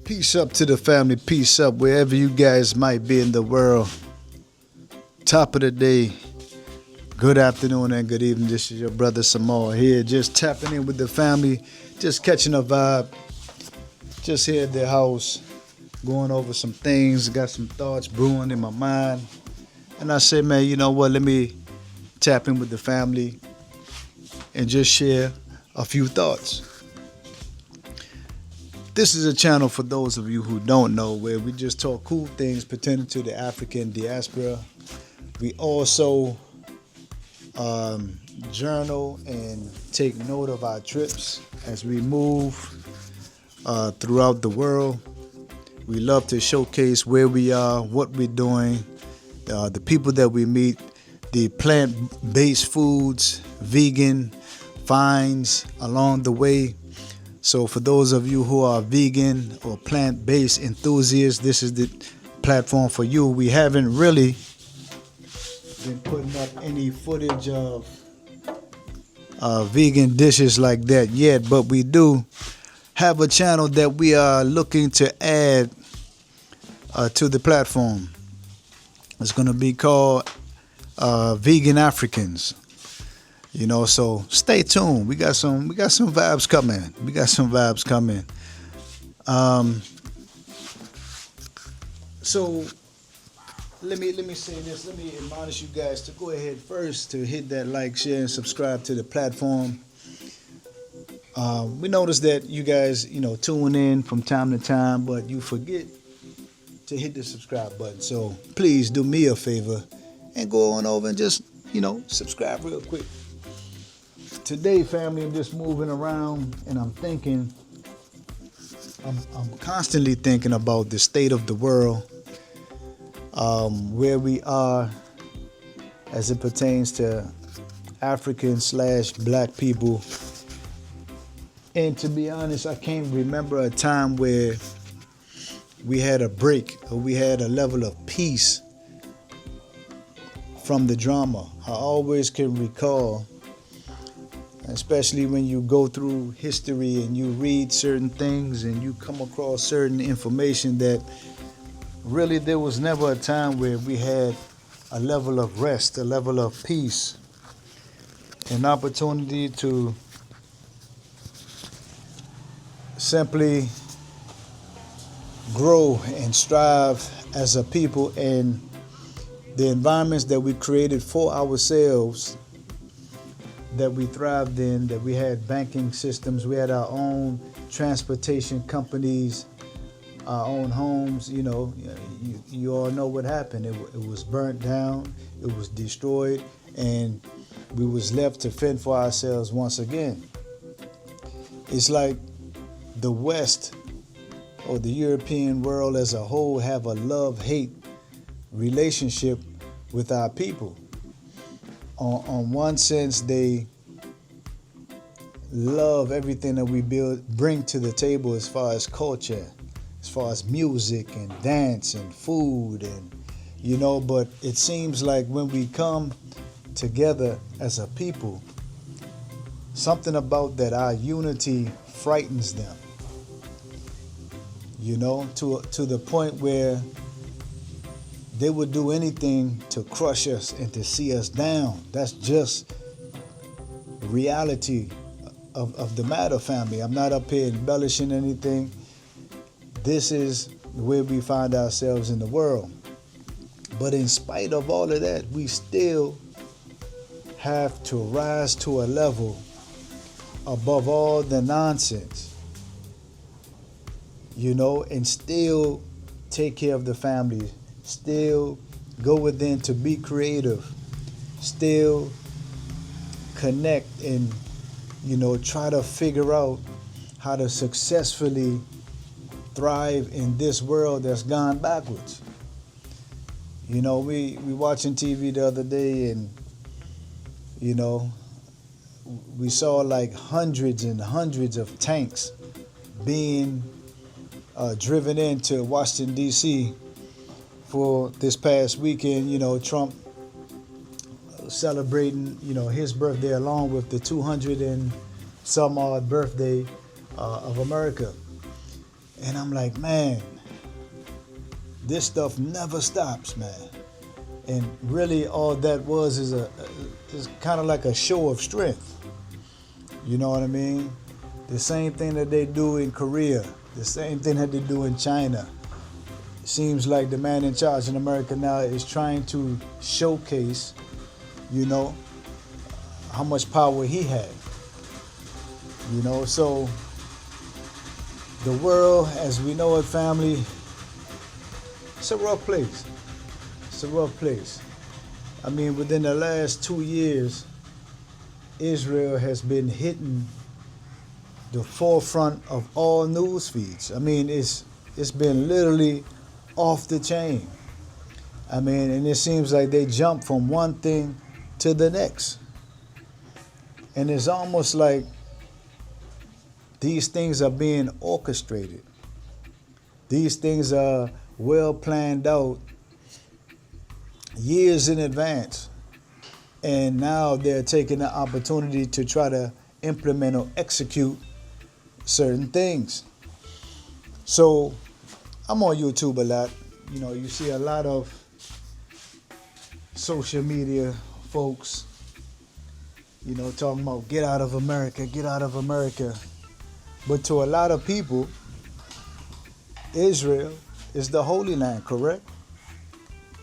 Peace up to the family. Peace up wherever you guys might be in the world. Top of the day. Good afternoon and good evening. This is your brother Samal here. Just tapping in with the family. Just catching a vibe. Just here at the house. Going over some things. Got some thoughts brewing in my mind. And I said, man, you know what? Let me tap in with the family and just share a few thoughts. This is a channel for those of you who don't know where we just talk cool things pertaining to the African diaspora. We also journal and take note of our trips as we move throughout the world. We love to showcase where we are, what we're doing, the people that we meet, the plant-based foods, vegan finds along the way. So for those of you who are vegan or plant-based enthusiasts, this is the platform for you. We haven't really been putting up any footage of vegan dishes like that yet, but we do have a channel that we are looking to add to the platform. It's going to be called Vegan Africans. You know, so stay tuned. We got some vibes coming. So let me say this. Let me admonish you guys to go ahead first to hit that like, share, and subscribe to the platform. We noticed that you guys, tune in from time to time, but you forget to hit the subscribe button. So please do me a favor and go on over and just, subscribe real quick. Today, family, I'm just moving around and I'm thinking, I'm constantly thinking about the state of the world, where we are as it pertains to African/black people. And to be honest, I can't remember a time where we had a break or we had a level of peace from the drama. I always can recall, especially when you go through history and you read certain things and you come across certain information, that really there was never a time where we had a level of rest, a level of peace, an opportunity to simply grow and strive as a people in the environments that we created for ourselves, that we thrived in, that we had banking systems, we had our own transportation companies, our own homes. You all know what happened. It was burnt down, it was destroyed, and we was left to fend for ourselves once again. It's like the West or the European world as a whole have a love-hate relationship with our people. On one sense, they love everything that we bring to the table as far as culture, as far as music and dance and food, and but it seems like when we come together as a people, something about that, our unity frightens them. To the point where they would do anything to crush us and to see us down. That's just reality of the matter, family. I'm not up here embellishing anything. This is where we find ourselves in the world. But in spite of all of that, we still have to rise to a level above all the nonsense, and still take care of the family, still go within to be creative, still connect and, try to figure out how to successfully thrive in this world that's gone backwards. We watching TV the other day, and, we saw like hundreds and hundreds of tanks being driven into Washington, D.C. for this past weekend. Trump celebrating, his birthday along with the 200 and some odd birthday of America. And I'm like, man, this stuff never stops, man. And really, all that was is kind of like a show of strength. You know what I mean? The same thing that they do in Korea, the same thing that they do in China. Seems like the man in charge in America now is trying to showcase, you know, how much power he had. You know, so the world as we know it, family, it's a rough place. It's a rough place. I mean, within the last 2 years, Israel has been hitting the forefront of all news feeds. I mean, it's been literally off the chain. I mean, and it seems like they jump from one thing to the next. And it's almost like these things are being orchestrated. These things are well planned out years in advance. And now they're taking the opportunity to try to implement or execute certain things. So I'm on YouTube a lot. You know, you see a lot of social media folks, you know, talking about get out of America, get out of America. But to a lot of people, Israel is the Holy Land, correct?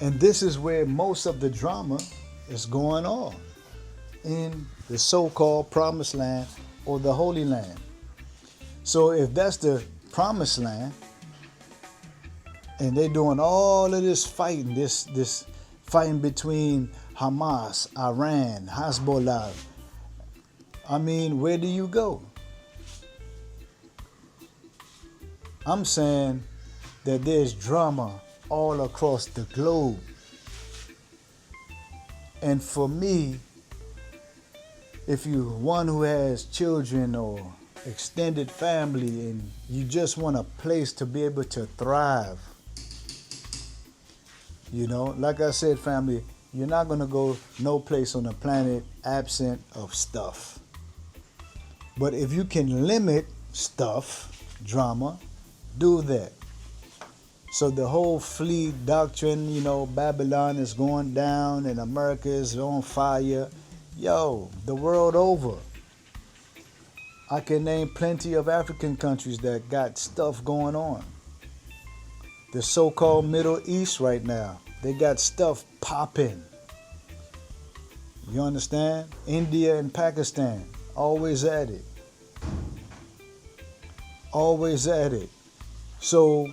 And this is where most of the drama is going on, in the so-called Promised Land or the Holy Land. So if that's the Promised Land, and they're doing all of this fighting, this fighting between Hamas, Iran, Hezbollah, I mean, where do you go? I'm saying that there's drama all across the globe. And for me, if you're one who has children or extended family and you just want a place to be able to thrive, you know, like I said, family, you're not going to go no place on the planet absent of stuff. But if you can limit stuff, drama, do that. So the whole fleet doctrine, you know, Babylon is going down and America is on fire. Yo, the world over. I can name plenty of African countries that got stuff going on. The so-called Middle East right now, they got stuff popping. You understand? India and Pakistan, always at it. Always at it. So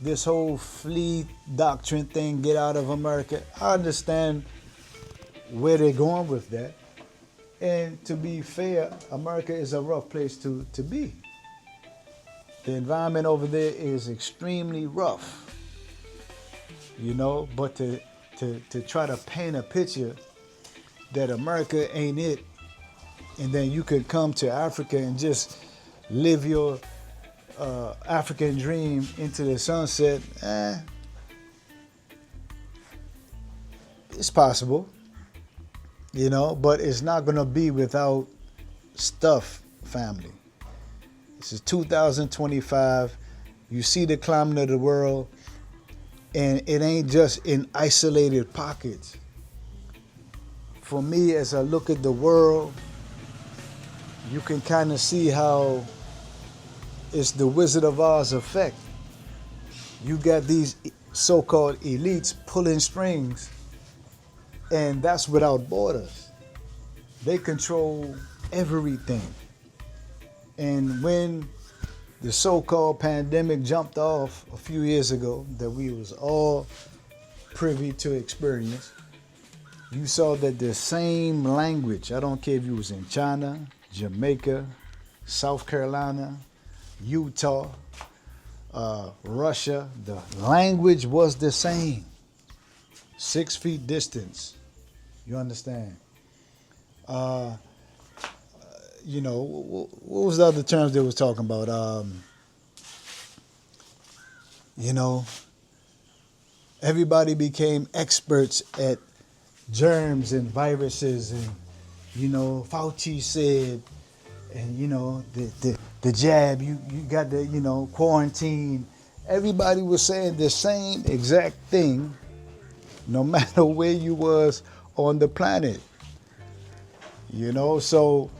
this whole fleet doctrine thing, get out of America, I understand where they're going with that. And to be fair, America is a rough place to be. The environment over there is extremely rough. You know, but to try to paint a picture that America ain't it, and then you could come to Africa and just live your African dream into the sunset, it's possible, you know, but it's not going to be without stuff, family. This is 2025. You see the climate of the world, and it ain't just in isolated pockets. For me, as I look at the world, you can kind of see how it's the Wizard of Oz effect. You got these so-called elites pulling strings, and that's without borders. They control everything. And when the so-called pandemic jumped off a few years ago, that we was all privy to experience, you saw that the same language, I don't care if you was in China, Jamaica, South Carolina, Utah, Russia, the language was the same. 6 feet distance. You understand? You know, what was the other terms they was talking about? You know, everybody became experts at germs and viruses, and, you know, Fauci said, and the jab, you got the quarantine. Everybody was saying the same exact thing, no matter where you was on the planet. So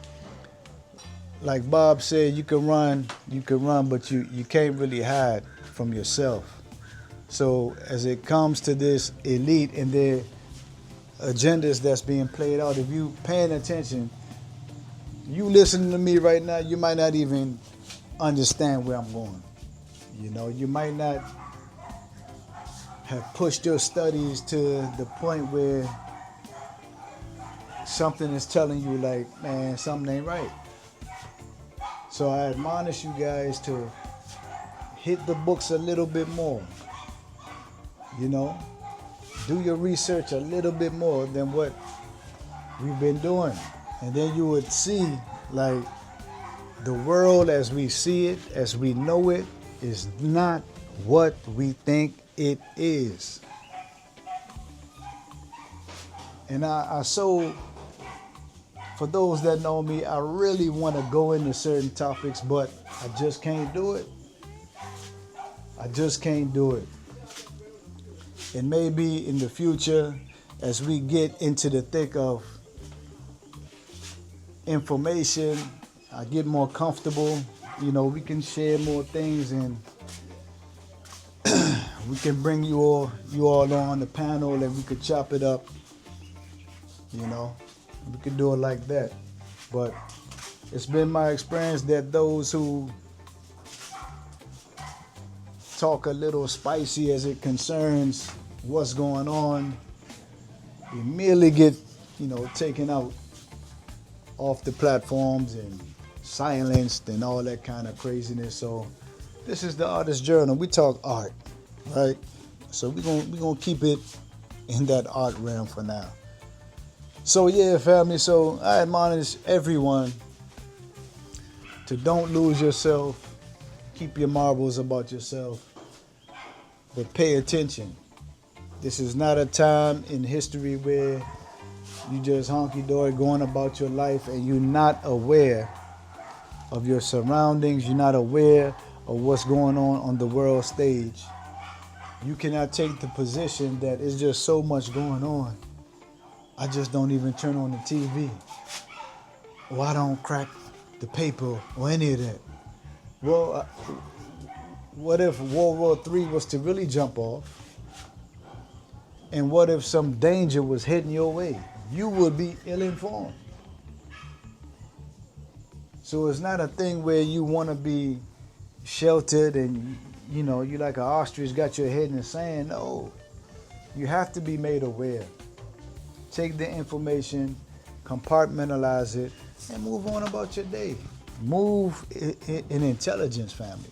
like Bob said, you can run, but you can't really hide from yourself. So as it comes to this elite and their agendas that's being played out, if you paying attention, you listening to me right now, you might not even understand where I'm going. You might not have pushed your studies to the point where something is telling you like, man, something ain't right. So I admonish you guys to hit the books a little bit more. Do your research a little bit more than what we've been doing. And then you would see like the world as we see it, as we know it, is not what we think it is. And for those that know me, I really want to go into certain topics, but I just can't do it. I just can't do it. And maybe in the future, as we get into the thick of information, I get more comfortable, we can share more things, and we can bring you all on the panel, and we could chop it up, we could do it like that. But it's been my experience that those who talk a little spicy as it concerns what's going on immediately get, taken out off the platforms and silenced and all that kind of craziness. So this is the Artist Journal. We talk art, right? So we're gonna keep it in that art realm for now. So yeah, family. So I admonish everyone to don't lose yourself. Keep your marbles about yourself, but pay attention. This is not a time in history where you just honky-dory going about your life and you're not aware of your surroundings. You're not aware of what's going on the world stage. You cannot take the position that it's just so much going on. I just don't even turn on the TV. Or I don't crack the paper or any of that. Well, what if World War III was to really jump off? And what if some danger was heading your way? You would be ill-informed. So it's not a thing where you want to be sheltered and, you like an ostrich, got your head in the sand. No, you have to be made aware. Take the information, compartmentalize it, and move on about your day. Move in intelligence, family.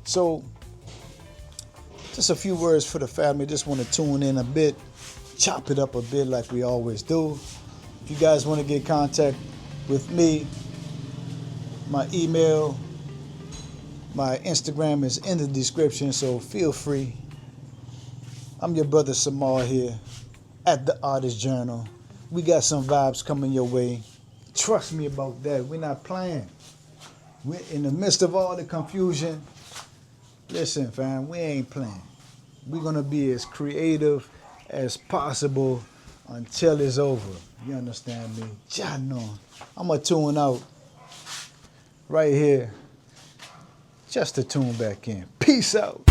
So, just a few words for the family. Just want to tune in a bit, chop it up a bit like we always do. If you guys want to get in contact with me, my email, my Instagram is in the description, so feel free. I'm your brother Samar here at the Artist Journal. We got some vibes coming your way. Trust me about that. We're not playing. We're in the midst of all the confusion. Listen, fam, we ain't playing. We're going to be as creative as possible until it's over. You understand me? I'm going to tune out right here just to tune back in. Peace out.